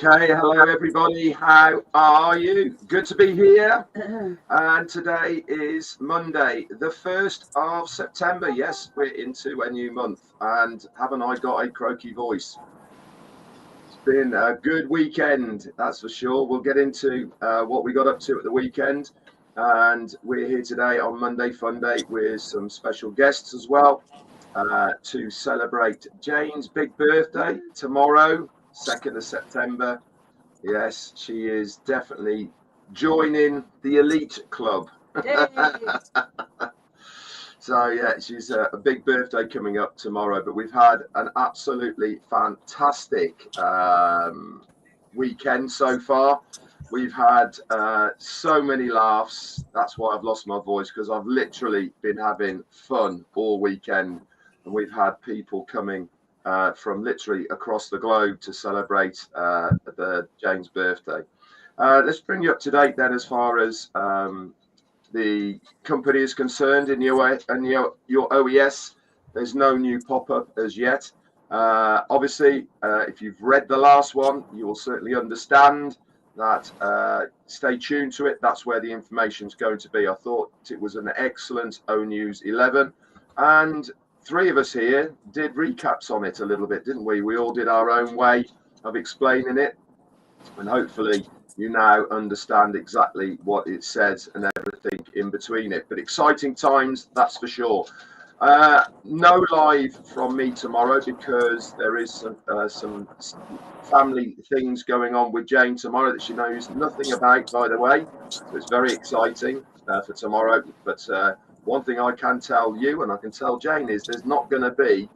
Okay, hello everybody, how are you? Good to be here. And today is Monday, the 1st of September. Yes, we're into a new month, and haven't I got a croaky voice? It's been a good weekend, that's for sure. We'll get into what we got up to at the weekend, and we're here today on Monday FUNDAY with some special guests as well to celebrate Jane's big birthday tomorrow, 2nd of September. Yes, she is definitely joining the elite club. So yeah, she's a big birthday coming up tomorrow, but we've had an absolutely fantastic weekend so far. We've had so many laughs. That's why I've lost my voice, because I've literally been having fun all weekend, and we've had people coming from literally across the globe to celebrate Jane's birthday. Let's bring you up to date then as far as the company is concerned in your OES. There's no new pop-up as yet. Obviously, if you've read the last one, you will certainly understand that. Stay tuned to it. That's where the information is going to be. I thought it was an excellent O News 11, and three of us here did recaps on it a little bit, didn't we? We all did our own way of explaining it, and hopefully you now understand exactly what it says and everything in between it. But exciting times, that's for sure. No live from me tomorrow because there is some family things going on with Jane tomorrow that she knows nothing about, by the way. So it's very exciting for tomorrow. But one thing I can tell you, and I can tell Jane, is there's not going to be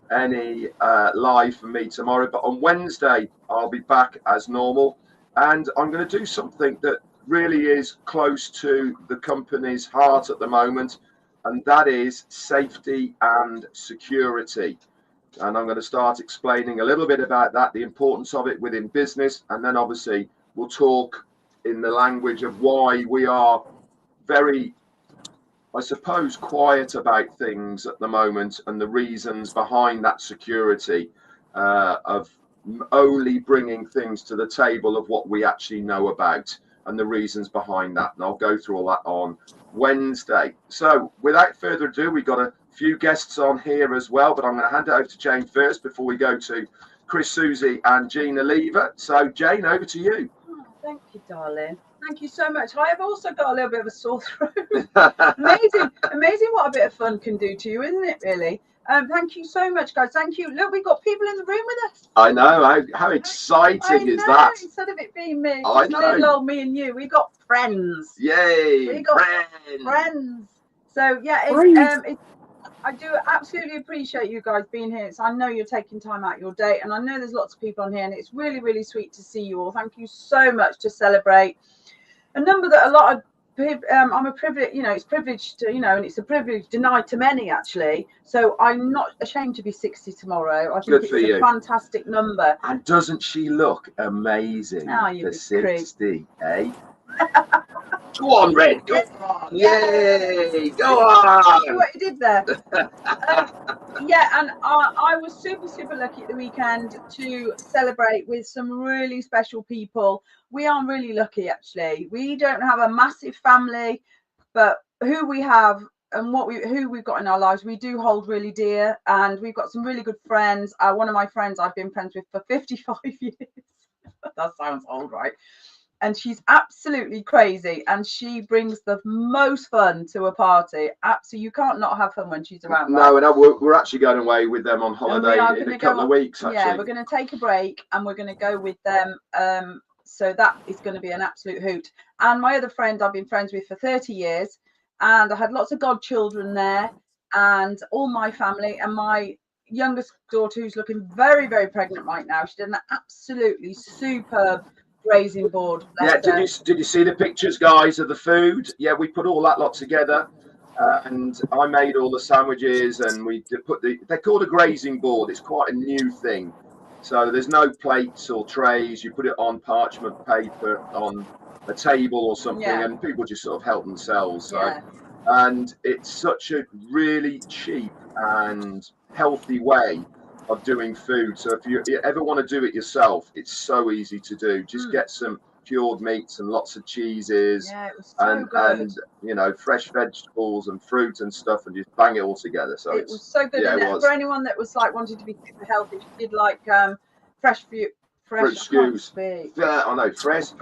any live for me tomorrow. But on Wednesday, I'll be back as normal. And I'm going to do something that really is close to the company's heart at the moment, and that is safety and security. And I'm going to start explaining a little bit about that, the importance of it within business, and then obviously we'll talk in the language of why we are very, I suppose, quiet about things at the moment, and the reasons behind that security of only bringing things to the table of what we actually know about, and the reasons behind that. And I'll go through all that on Wednesday. So without further ado, we've got a few guests on here as well, but I'm going to hand it over to Jane first before we go to Chris, Susie and Gina Lever. So Jane, over to you. Oh, thank you, darling. Thank you so much. I have also got a little bit of a sore throat. Amazing what a bit of fun can do to you, isn't it, really? Thank you so much, guys. Thank you. Look, we've got people in the room with us. I know. How exciting is that? Instead of it being me, I know. little old me and you, we've got friends. Yay! We got friends. So yeah, I do absolutely appreciate you guys being here. I know you're taking time out your day, and I know there's lots of people on here, and it's really, really sweet to see you all. Thank you so much to celebrate a number that a lot of I'm a privilege, it's privileged to, and it's a privilege denied to many, actually. So I'm not ashamed to be 60 tomorrow. I think it's a fantastic number. And doesn't she look amazing for 60, eh? Go on, Red. Go on. Yay. Go on. See what you did there. Yeah, and I was super, super lucky at the weekend to celebrate with some really special people. We are really lucky, actually. We don't have a massive family, but who we have who we've got in our lives, we do hold really dear, and we've got some really good friends. One of my friends I've been friends with for 55 years. That sounds old, right? And she's absolutely crazy, and she brings the most fun to a party. Absolutely, you can't not have fun when she's around. No, right? And we're actually going away with them on holiday in a couple of weeks. Actually. Yeah, we're going to take a break and we're going to go with them. So that is going to be an absolute hoot. And my other friend I've been friends with for 30 years, and I had lots of godchildren there, and all my family, and my youngest daughter, who's looking very, very pregnant right now. She did an absolutely superb grazing board. Yeah, did you see the pictures, guys, of the food? Yeah, we put all that lot together, and I made all the sandwiches, and we put they're called a grazing board. It's quite a new thing. So there's no plates or trays. You put it on parchment paper on a table or something, and people just sort of help themselves. So, and it's such a really cheap and healthy way of doing food. So if you ever want to do it yourself, it's so easy to do. Just get some cured meats and lots of cheeses, and you know, fresh vegetables and fruit and stuff, and just bang it all together. So it was so good. Yeah, for anyone that was like wanting to be super healthy, she did like fresh skewers. Yeah, I know, fresh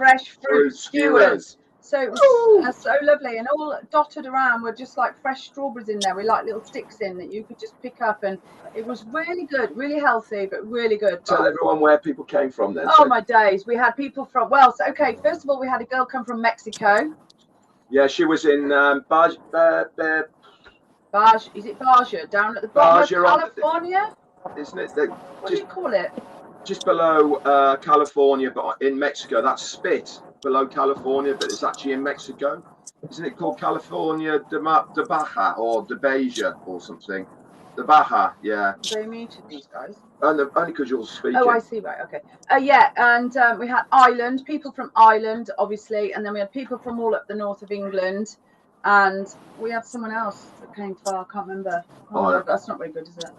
fruit skewers. So it was so lovely, and all dotted around were just like fresh strawberries in there with like little sticks in that you could just pick up, and it was really good, really healthy, but really good. Tell everyone where people came from then. Oh my days, we had people from, well, so, okay, first of all, we had a girl come from Mexico. Yeah, she was in is it Baja, down at the bottom of California? Isn't it? What do you call it? Just below California, but in Mexico. That's Spit. Below California, but it's actually in Mexico. Isn't it called California de Baja or de Baja or something? De Baja, yeah. They muted these guys. Only because you're speaking. Oh, I see, right, okay. Yeah, and we had Ireland, people from Ireland, obviously, and then we had people from all up the north of England, and we had someone else that came far, I can't remember. Oh, that's not very good, is it?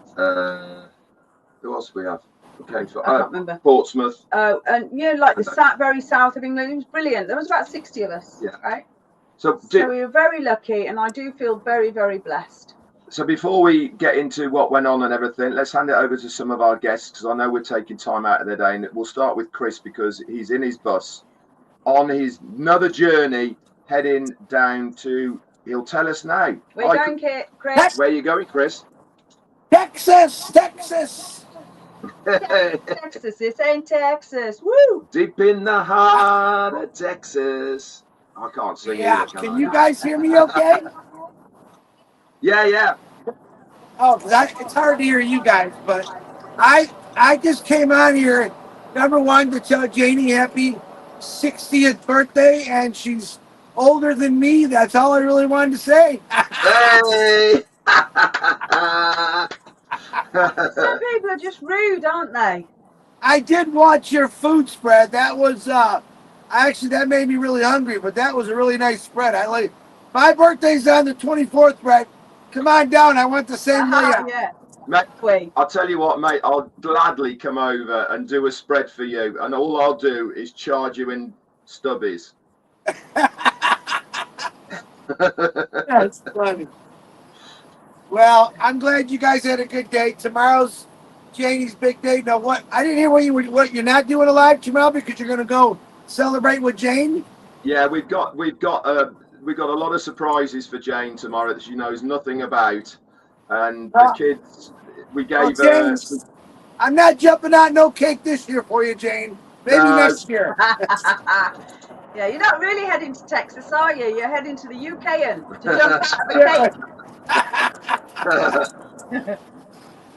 Who else do we have? Okay, so I can't remember. Portsmouth. Oh, and you know, like the very south of England. It was brilliant. There was about 60 of us. Yeah. Right. So we were very lucky, and I do feel very, very blessed. So before we get into what went on and everything, let's hand it over to some of our guests, because I know we're taking time out of their day, and we'll start with Chris because he's in his bus on his another journey heading down to. He'll tell us now. We're going, Chris. Where are you going, Chris? Texas. Texas, this ain't Texas. Woo! Deep in the heart of Texas. I can't sing either, can you guys hear me okay? Yeah. Oh, it's hard to hear you guys, but I just came on here, number one, to tell JAYNE happy 60th birthday, and she's older than me. That's all I really wanted to say. Hey! Some people are just rude, aren't they? I did watch your food spread. That was actually, that made me really hungry, but that was a really nice spread. I like. My birthday's on the 24th, Brett. Come on down. I want the same layout. Yeah. Mate, I'll tell you what, mate. I'll gladly come over and do a spread for you, and all I'll do is charge you in stubbies. That's funny. Well, I'm glad you guys had a good day. Tomorrow's JAYNE's big day. Now, what? I didn't hear what you're not doing a live tomorrow because you're going to go celebrate with JAYNE. Yeah, we've got a lot of surprises for JAYNE tomorrow that she knows nothing about, and the kids. We gave her. I'm not jumping out no cake this year for you, JAYNE. Maybe next year. Yeah, you're not really heading to Texas, are you? You're heading to the UK to jump out the cake.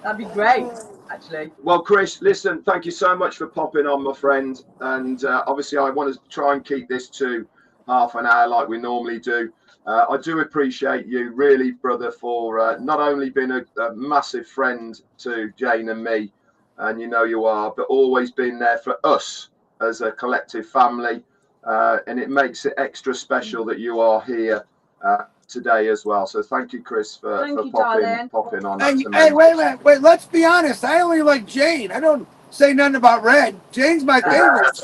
That'd be great, actually. Well, Chris, listen, thank you so much for popping on, my friend. And obviously, I want to try and keep this to half an hour like we normally do. I do appreciate you, really, brother, for not only being a massive friend to JAYNE and me, and you know you are, but always being there for us as a collective family. And it makes it extra special that you are here today as well. So thank you, Chris, for popping on. Hey, wait a minute. Wait, let's be honest. I only like JAYNE. I don't say nothing about Red. JAYNE's my favorite.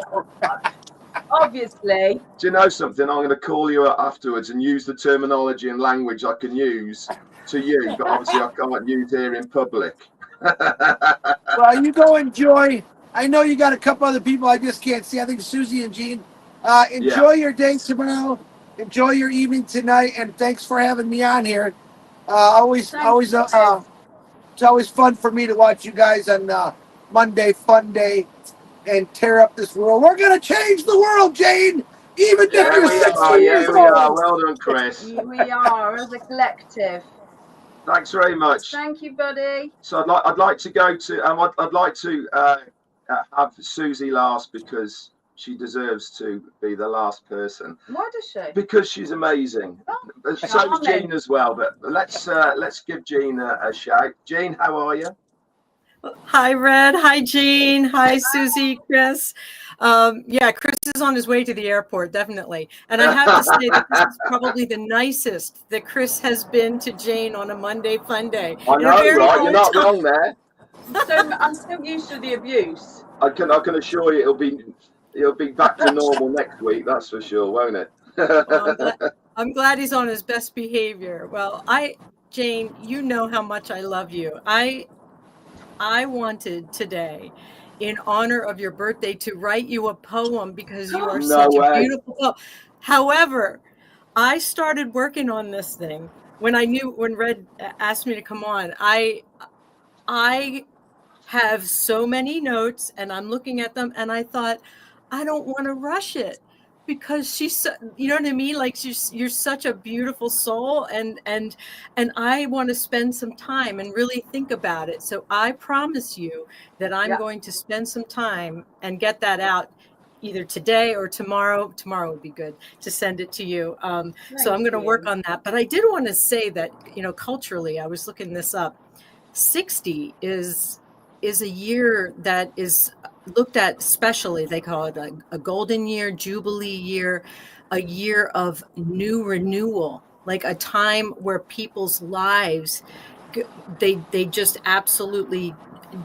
Obviously. Do you know something? I'm going to call you afterwards and use the terminology and language I can use to you, but obviously I can't use here in public. Well, you go enjoy. I know you got a couple other people I just can't see. I think Susie and Jean. Enjoy your day tomorrow. Enjoy your evening tonight, and thanks for having me on here. It's always fun for me to watch you guys on Monday Fun Day and tear up this world. We're gonna change the world, Jane. Even if you're 60 years we are. old. Well done, Chris. We are as a collective. Thanks very much. Thank you, buddy. So I'd like to go to I'd like to have Susie last because she deserves to be the last person. Why does she? Because she's amazing. Oh, so is Jean as well. But let's give Jean a shout. Jean, how are you? Hi, Red. Hi, Jean. Hi, Susie, Chris. Yeah, Chris is on his way to the airport, definitely. And I have to say that this is probably the nicest that Chris has been to Jane on a Monday Fun Day. I know, right? You're not wrong there. I'm still used to the abuse. I can assure you it'll be back to normal next week. That's for sure, won't it? I'm glad he's on his best behavior. Well, Jane, you know how much I love you. I wanted today, in honor of your birthday, to write you a poem because you are such a beautiful poem. However, I started working on this thing when Red asked me to come on. I have so many notes and I'm looking at them and I thought, I don't want to rush it because she's, you know what I mean? Like you're such a beautiful soul and I want to spend some time and really think about it. So I promise you that I'm going to spend some time and get that out either today or tomorrow. Tomorrow would be good to send it to you. So I'm going to work on that. But I did want to say that, culturally, I was looking this up. 60 is a year that is looked at specially. They call it a golden year, jubilee year, a year of new renewal, like a time where people's lives, they just absolutely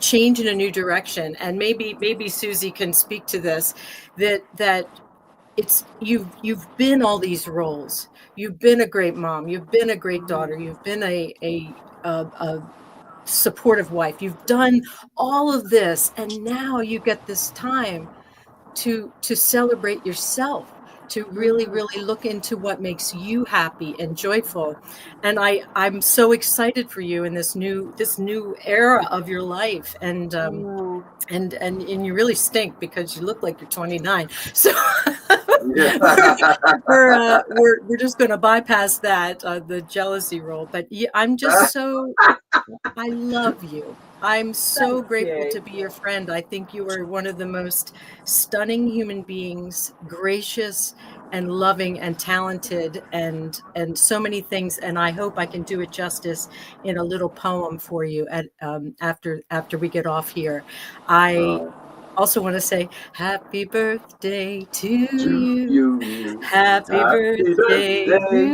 change in a new direction. And maybe Susie can speak to this, that it's you've been all these roles. You've been a great mom. You've been a great daughter. You've been a supportive wife. You've done all of this, and now you get this time to celebrate yourself, to really look into what makes you happy and joyful. And I'm so excited for you in this new era of your life. And you really stink because you look like you're 29. So we're just going to bypass that, the jealousy role. But I'm just I love you. I'm so grateful to be your friend. I think you are one of the most stunning human beings, gracious and loving and talented and so many things. And I hope I can do it justice in a little poem for you after we get off here. I also want to say happy birthday to you. Happy birthday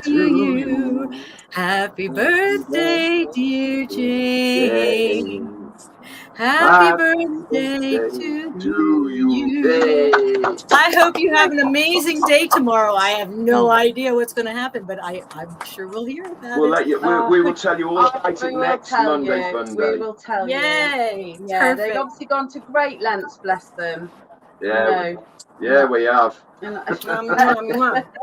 to you. Happy birthday, dear Jane. Happy birthday to you. I hope you have an amazing day tomorrow. I have no idea what's going to happen, but I'm sure we'll hear about it. We will tell you all about it next Monday Fun Day. We will tell you. Yay! Yeah, they've obviously gone to great lengths, bless them. Yeah, we have.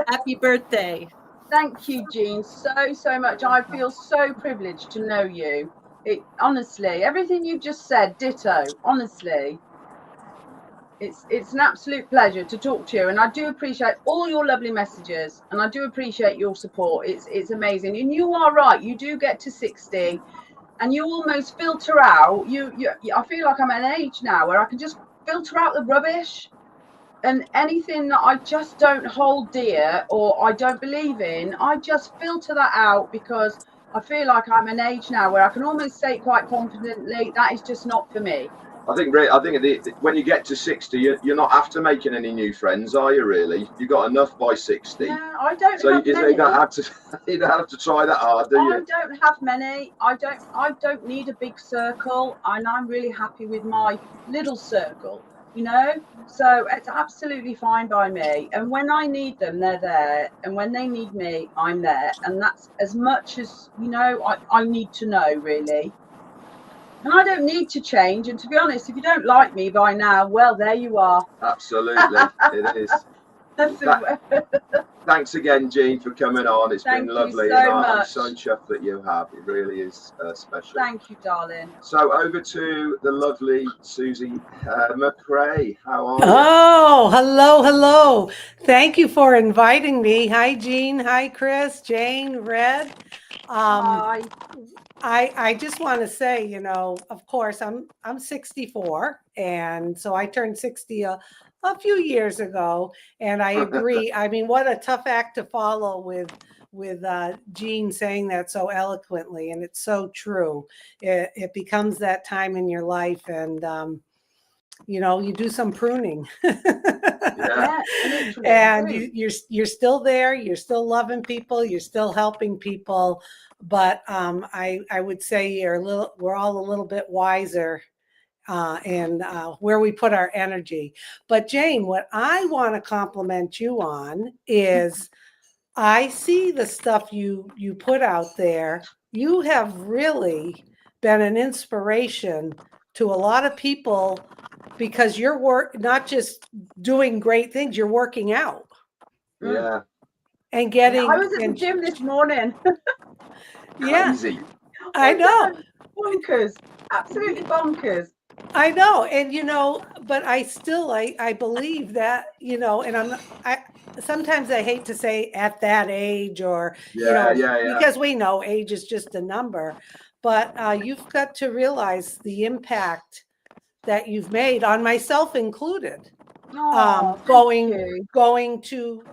Happy birthday. Thank you, Jean, so much. I feel so privileged to know you. Honestly, everything you just said, ditto. Honestly, it's an absolute pleasure to talk to you, and I do appreciate all your lovely messages, and I do appreciate your support. It's amazing, and you are right. You do get to 60, and you almost filter out. I feel like I'm at an age now where I can just filter out the rubbish. And anything that I just don't hold dear or I don't believe in, I just filter that out because I feel like I'm an age now where I can almost say quite confidently that is just not for me. I think when you get to 60, you're not after making any new friends, are you? Really, you got enough by 60. Yeah, I don't. So have you many. don't have to try that hard, do you? I don't have many. I don't need a big circle, and I'm really happy with my little circle. you know, so it's absolutely fine by me. And when I need them, they're there, and when they need me, I'm there. And that's as much as, you know, I need to know, really. And I don't need to change. And to be honest, if you don't like me by now, well, there you are. Absolutely, it is. Thanks again, Jean, for coming on. It's been lovely, and I'm so chuffed that you have. It really is special. Thank you, darling. So over to the lovely Susie McRae. How are you? Oh, hello. Thank you for inviting me. Hi, Jean. Hi, Chris, Jane, Red. Hi. I just want to say, you know, of course, I'm 64, and so I turned 60 a few years ago, and I agree. I mean, what a tough act to follow with Jean saying that so eloquently, and it's so true. It becomes that time in your life, and you know, you do some pruning. Yeah, and you're still there. You're still loving people. You're still helping people. But I would say we're all a little bit wiser in where we put our energy. But Jane, what I want to compliment you on is I see the stuff you put out there. You have really been an inspiration to a lot of people, because you're not just doing great things, you're working out. Yeah. And getting. I was at the gym this morning. Yeah. Crazy. I know. Bonkers. Absolutely bonkers. I know. And, you know, but I still, I believe that, you know, and sometimes I hate to say at that age or, because we know age is just a number, but you've got to realize the impact that you've made on myself included. Going to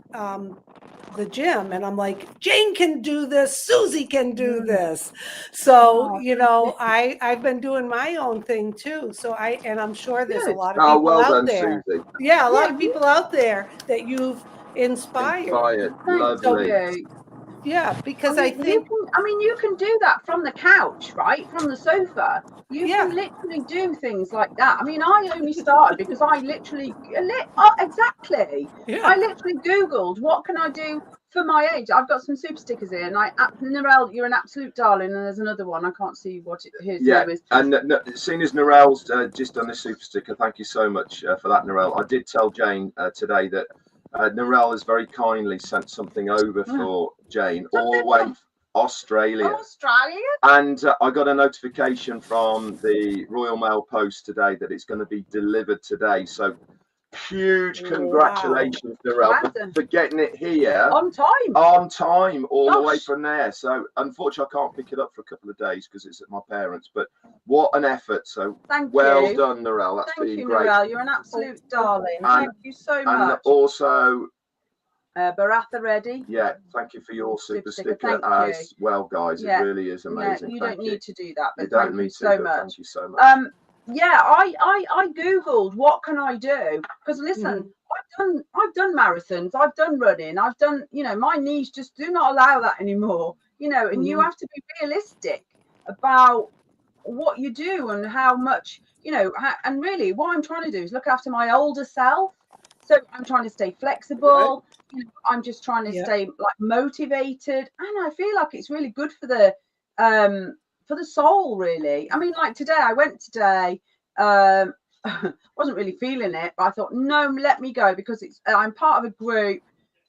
the gym, and I'm like, Jane can do this, Susie can do this. So you know, I've been doing my own thing too. So I'm sure there's a lot of people out there. Susie. Yeah, a lot of people out there that you've inspired. Lovely. Yeah, because I think you can do that from the couch, right? From the sofa. You can literally do things like that. I mean, I only started because I literally exactly. Yeah. I literally Googled what can I do for my age. I've got some super stickers here, and Narelle, you're an absolute darling. And there's another one. I can't see what his name is. And seeing as Narelle's just done a super sticker, thank you so much for that, Narelle. I did tell Jane today that Narelle has very kindly sent something over for Jane, all the way from Australia. And I got a notification from the Royal Mail Post today that it's going to be delivered today. So huge congratulations, Narelle, for getting it here on time, all the way from there. So unfortunately, I can't pick it up for a couple of days because it's at my parents'. But what an effort! So well done, Narelle. That's been great. Narelle. You're an absolute darling. Thank you so much. And also, Baratha Reddy. Yeah, thank you for your super sticker as well, guys. It really is amazing. You don't need to do that, but thank you so much. Thank you so much. I Googled what can I do, because listen, I've done marathons, I've done running, I've done, you know, my knees just do not allow that anymore, you know, and you have to be realistic about what you do and how much, you know, and really what I'm trying to do is look after my older self. So I'm trying to stay flexible. You know, I'm just trying to stay like motivated, and I feel like it's really good for the soul, really. I mean, like today, I went today, wasn't really feeling it, but I thought, no, let me go, because I'm part of a group,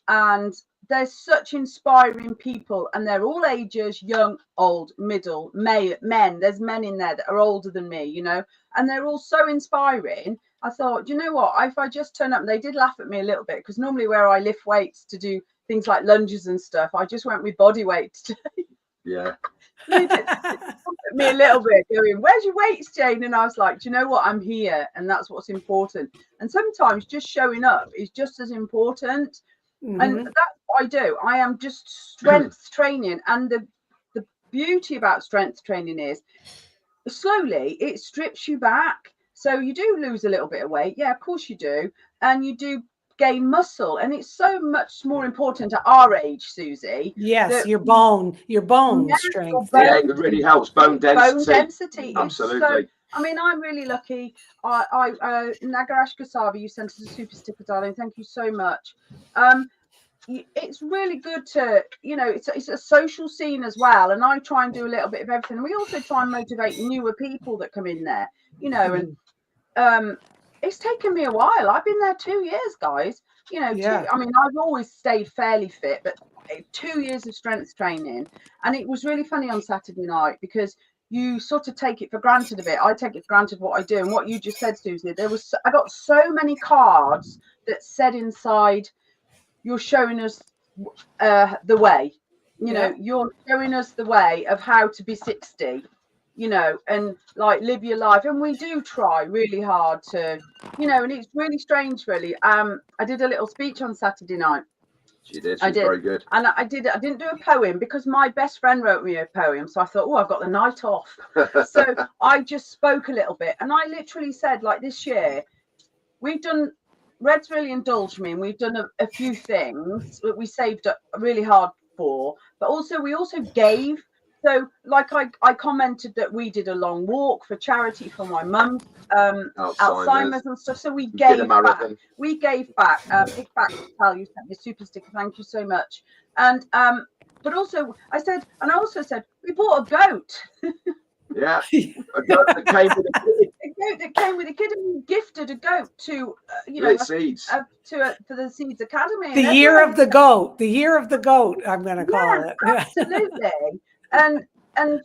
and there's such inspiring people, and they're all ages, young, old, middle, men. There's men in there that are older than me, you know, and they're all so inspiring. I thought, you know what, if I just turn up, and they did laugh at me a little bit, because normally where I lift weights to do things like lunges and stuff, I just went with body weight today. Yeah. They did laugh at me a little bit, going, where's your weights, Jane? And I was like, do you know what, I'm here, and that's what's important. And sometimes just showing up is just as important. And that's what I do. I am just strength training, and the beauty about strength training is slowly it strips you back. So you do lose a little bit of weight, yeah, of course you do, and you do gain muscle, and it's so much more important at our age, Susie. Yes, your bone strength. Yeah, it really helps. Bone density. Bone density. Absolutely. I mean, I'm really lucky. Nagarash Kasabi, you sent us a super sticker, darling. Thank you so much. It's really good to, you know, it's a social scene as well, and I try and do a little bit of everything. We also try and motivate newer people that come in there, you know, and it's taken me a while. I've been there 2 years, guys. You know, I mean, I've always stayed fairly fit, but 2 years of strength training. And it was really funny on Saturday night because you sort of take it for granted a bit. I take it for granted what I do. And what you just said, Susie, I got so many cards that said inside, you're showing us the way, you know, you're showing us the way of how to be 60, you know, and like live your life. And we do try really hard to, you know, and it's really strange, really. I did a little speech on Saturday night. She did. She's very good. And I didn't do a poem because my best friend wrote me a poem. So I thought, oh, I've got the night off. So I just spoke a little bit. And I literally said, like, this year, we've done, Red's really indulged me, and we've done a few things that we saved up really hard for. But also, we also gave. So, like I commented that we did a long walk for charity for my mum's Alzheimer's and stuff. So we gave back. We gave back. Big back to Tal, you sent me a super sticker. Thank you so much. And but also I also said we bought a goat. Yeah, a goat that came with a kid. A goat that came with a kid, and we gifted a goat to you know seeds for the Seeds Academy. The year of the goat. The year of the goat. I'm going to call it. Absolutely. And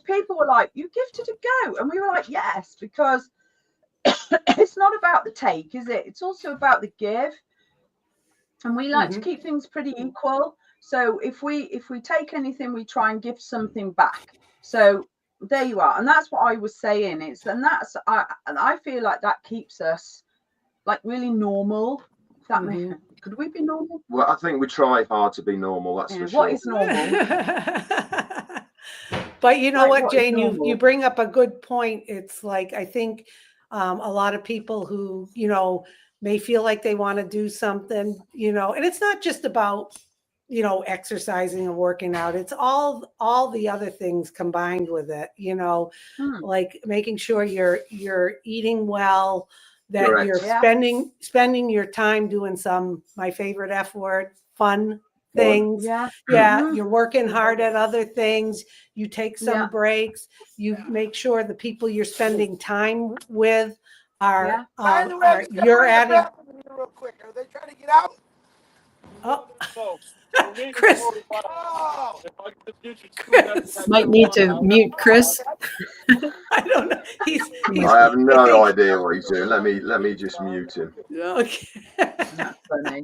people were like, you gifted a goat, and we were like, yes, because it's not about the take, is it? It's also about the give, and we like to keep things pretty equal. So if we take anything, we try and give something back. So there you are, and that's what I was saying. I feel like that keeps us like really normal. Could we be normal? Well, I think we try hard to be normal. That's for sure. What is normal? But you know what, Jane, you bring up a good point. It's like, I think a lot of people who, you know, may feel like they want to do something, you know, and it's not just about, you know, exercising and working out. It's all the other things combined with it, you know, like making sure you're eating well, that you're spending your time doing my favorite F word, fun things. You're working hard at other things. You take some breaks. You make sure the people you're spending time with are you're adding. Real quick, are they trying to get out? Oh, Chris. Might need to mute Chris. I don't know. I have no idea what he's doing. Let me just mute him. Okay. That's funny.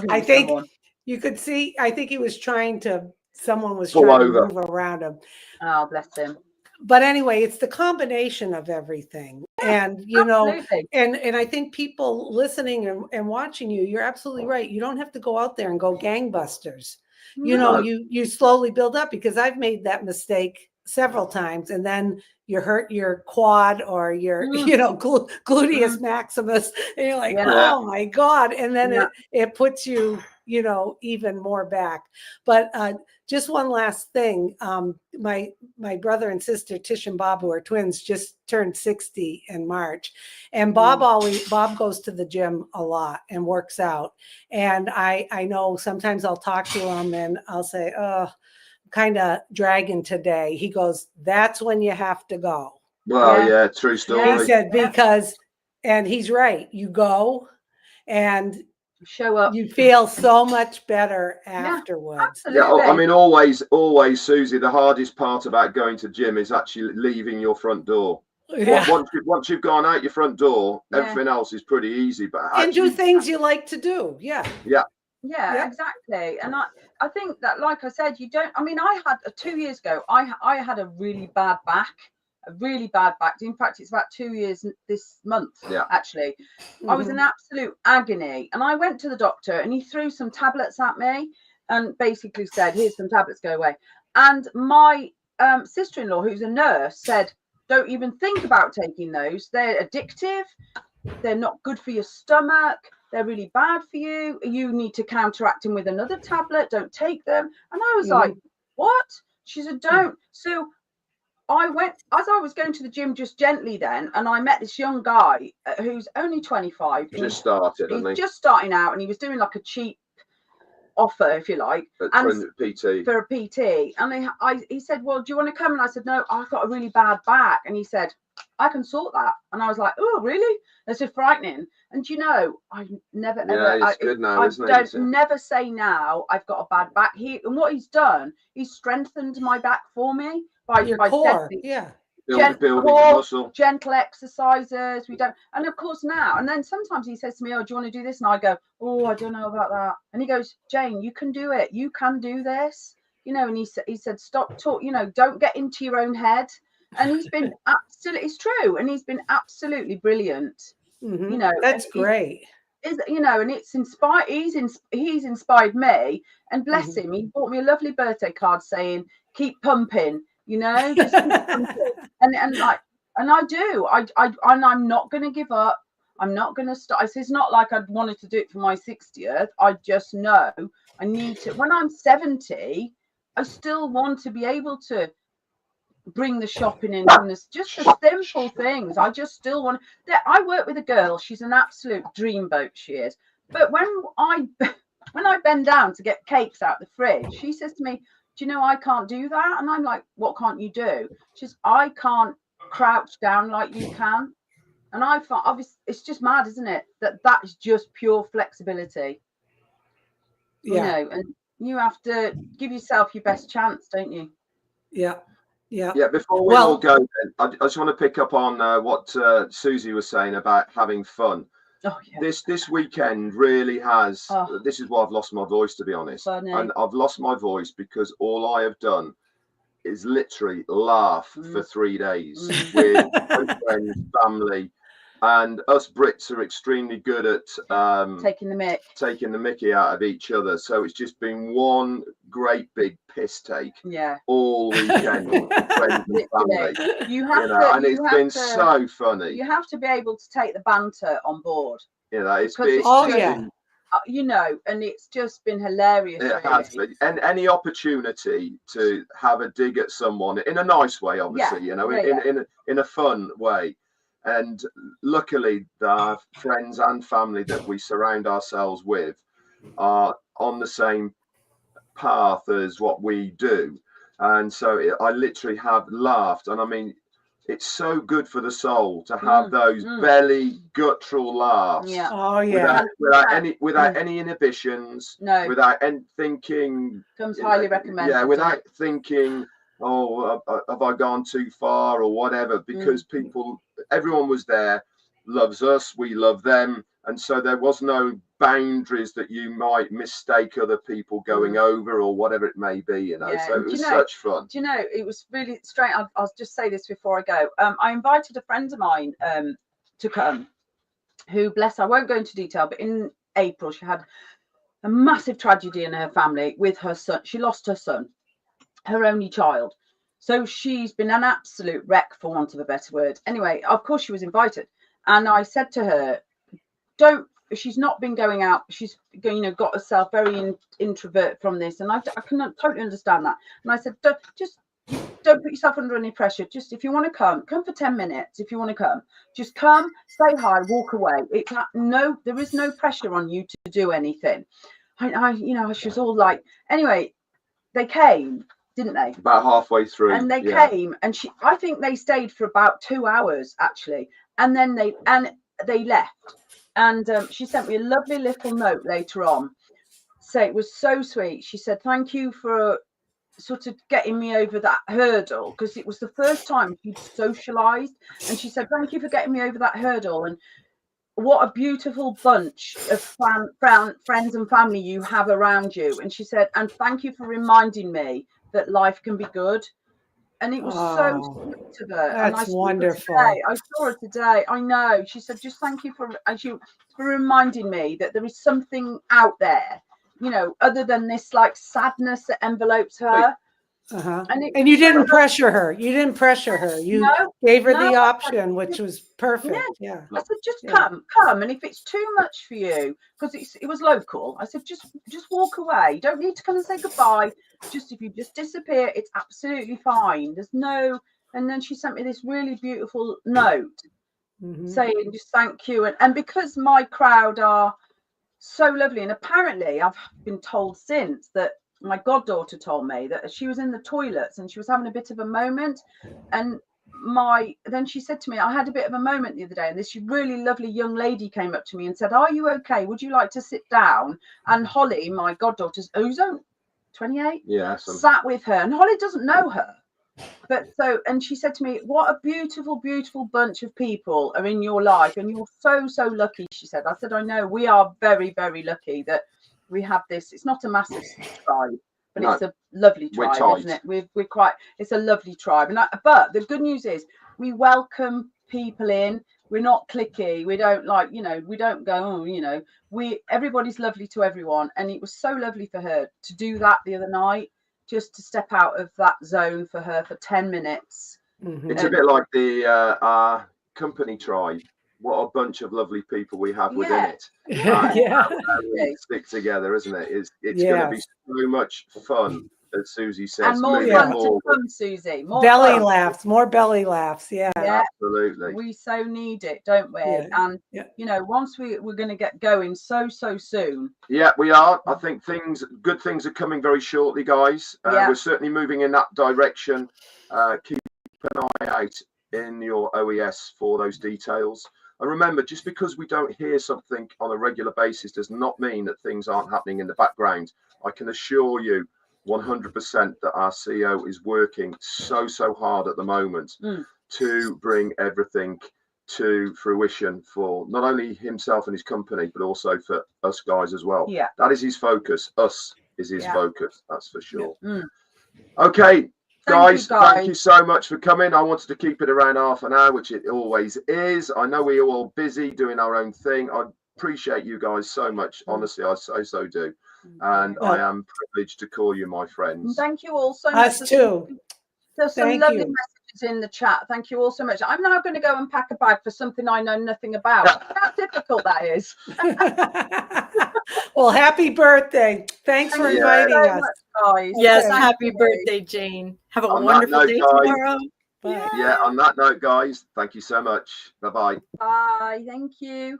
I think you could see. I think he was someone was trying to move around him. Oh, bless him. But anyway, it's the combination of everything. And, you know, and I think people listening and watching you're absolutely right. You don't have to go out there and go gangbusters. You know, you slowly build up, because I've made that mistake several times, and then you hurt your quad or your, you know, gluteus maximus, and you're like, oh my God. And then it puts you, you know, even more back. But just one last thing. My brother and sister, Tish and Bob, who are twins, just turned 60 in March. And Bob goes to the gym a lot and works out. And I know sometimes I'll talk to him and I'll say, oh, kind of dragging today. He goes, that's when you have to go. Well, yeah, true story. He said, because, and he's right, you go and show up, you feel so much better afterwards. Yeah, I mean, always, Susie, the hardest part about going to gym is actually leaving your front door. Once you've gone out your front door, everything else is pretty easy. But and do things you like to do. Yeah, exactly. And I think that, like I said, you don't, I mean, I had 2 years ago, I had a really bad back. In fact, it's about 2 years this month, actually. I was in absolute agony, and I went to the doctor, and he threw some tablets at me and basically said, here's some tablets, go away. And my sister-in-law, who's a nurse, said, don't even think about taking those. They're addictive. They're not good for your stomach. They're really bad for you. You need to counteract them with another tablet. Don't take them. And I was like, what? She said, don't. So I went, as I was going to the gym just gently then, and I met this young guy who's only 25. Just started, he's just starting out, and he was doing like a cheap offer, if you like, and for a PT. And he said, well, do you want to come? And I said, no, I've got a really bad back. And he said, I can sort that. And I was like, oh, really? That's so frightening. And you know, I never ever. It's good now, isn't it? Never say now I've got a bad back. And what he's done, he's strengthened my back for me by core. Building muscle, gentle exercises. And of course now, and then sometimes he says to me, oh, do you want to do this? And I go, oh, I don't know about that. And he goes, Jane, you can do it. You can do this. You know, and he said, stop talk. You know, don't get into your own head. And he's been absolutely, it's true. And he's been absolutely brilliant. Mm-hmm. You know, that's great. You know, and it's inspired. He's inspired me. And bless him, he bought me a lovely birthday card saying, keep pumping. You know, just and I do. And I'm not going to give up. I'm not going to stop. It's not like I wanted to do it for my 60th. I just know I need to. When I'm 70, I still want to be able to bring the shopping in and just the simple things. I just still want. I work with a girl. She's an absolute dreamboat. She is. But when I bend down to get cakes out the fridge, she says to me, do you know I can't do that? And I'm like, what can't you do? She says, I can't crouch down like you can. And I find, obviously, it's just mad, isn't it? That is just pure flexibility. Yeah. You know, and you have to give yourself your best chance, don't you? Yeah. Yeah. Yeah. Before we all go, then, I just want to pick up on what Susie was saying about having fun. Oh, yeah. This weekend really has. This is why I've lost my voice, to be honest. Funny. And I've lost my voice because all I have done is literally laugh for 3 days with my friends, family, and us Brits are extremely good at taking the mickey out of each other. So it's just been one great big piss take all weekend with friends and family. And it's been so funny. You have to be able to take the banter on board. You know, it's you know, and it's just been hilarious. It has been. And any opportunity to have a dig at someone in a nice way, obviously, you know, in a fun way. And luckily, the friends and family that we surround ourselves with are on the same path as what we do. And so I literally have laughed. And I mean, it's so good for the soul to have those belly guttural laughs. Yeah. Oh, yeah. Without any inhibitions. No. Without any thinking. Comes highly recommended. Yeah, without thinking, oh, have I gone too far or whatever? Because everyone was there, loves us, we love them. And so there was no boundaries that you might mistake other people going over or whatever it may be, you know. So it was such fun. Do you know, it was really strange. I'll just say this before I go. I invited a friend of mine to come, who, bless her, I won't go into detail, but in April she had a massive tragedy in her family with her son. She lost her son, her only child. So she's been an absolute wreck, for want of a better word. Anyway, of course she was invited. And I said to her, she's not been going out. She's, you know, got herself very introvert from this. And I can totally understand that. And I said, don't put yourself under any pressure. Just, if you want to come for 10 minutes. If you want to come, just come, say hi, walk away. There is no pressure on you to do anything. You know, she was all like, anyway, they came, didn't they? About halfway through. And they came, and I think they stayed for about 2 hours actually. And then they left. And she sent me a lovely little note later on. So it was so sweet. She said, thank you for sort of getting me over that hurdle, because it was the first time she'd socialized. And she said, thank you for getting me over that hurdle. And what a beautiful bunch of friends and family you have around you. And she said, and thank you for reminding me that life can be good. And it was so sweet of her. That's wonderful. I saw her today. I know. She said, just thank you for reminding me that there is something out there, you know, other than this like sadness that envelopes her. And you didn't pressure her. You gave her the option, which was perfect. Yeah. I said, just come. And if it's too much for you, because it was local, I said, just walk away. You don't need to come and say goodbye. Just if you just disappear, it's absolutely fine. There's no And then she sent me this really beautiful note Mhm. saying just thank you. And because my crowd are so lovely, and apparently I've been told since that my goddaughter told me that she was in the toilets and she was having a bit of a moment, and then she said to me, I had a bit of a moment the other day, and this really lovely young lady came up to me and said, are you okay, would you like to sit down? And Holly, my goddaughter's who's 28, sat with her, and Holly doesn't know her. But and she said to me, what a beautiful, beautiful bunch of people are in your life, and you're so, so lucky, she said. I said, I know, we are very, very lucky that we have this. It's not a massive tribe, but it's a lovely tribe, isn't it? We're quite, it's a lovely tribe. But the good news is we welcome people in. We're not cliquey. We don't we don't go, everybody's lovely to everyone. And it was so lovely for her to do that the other night, just to step out of that zone for her for 10 minutes. Mhm. It's a bit like our company tribe. What a bunch of lovely people we have within it. Yeah. We stick together, isn't it? It's going to be so much fun, as Susie says. And more fun to come, Susie. More belly fun. laughs, more belly laughs. Yeah. Absolutely. We so need it, don't we? Yeah. And once we're going to get going so soon. Yeah, we are. I think good things are coming very shortly, guys. We're certainly moving in that direction. Keep an eye out in your OES for those details. And remember, just because we don't hear something on a regular basis does not mean that things aren't happening in the background. I can assure you 100% that our CEO is working so hard at the moment to bring everything to fruition for not only himself and his company, but also for us guys as well. Yeah. That is his focus. Us is his focus. That's for sure. Yeah. Okay. Guys, thank you so much for coming. I wanted to keep it around half an hour, which it always is. I know we're all busy doing our own thing. I appreciate you guys so much. Honestly, I so do. And I am privileged to call you my friends. Thank you all so much. Us too. There's some lovely messages in the chat. Thank you all so much. I'm now going to go and pack a bag for something I know nothing about. How difficult that is. Well, happy birthday. Thanks for inviting us. Guys. Yes, happy birthday, Jane. Have a wonderful day tomorrow. Bye. Yeah, on that note, guys, thank you so much. Bye-bye. Bye. Thank you.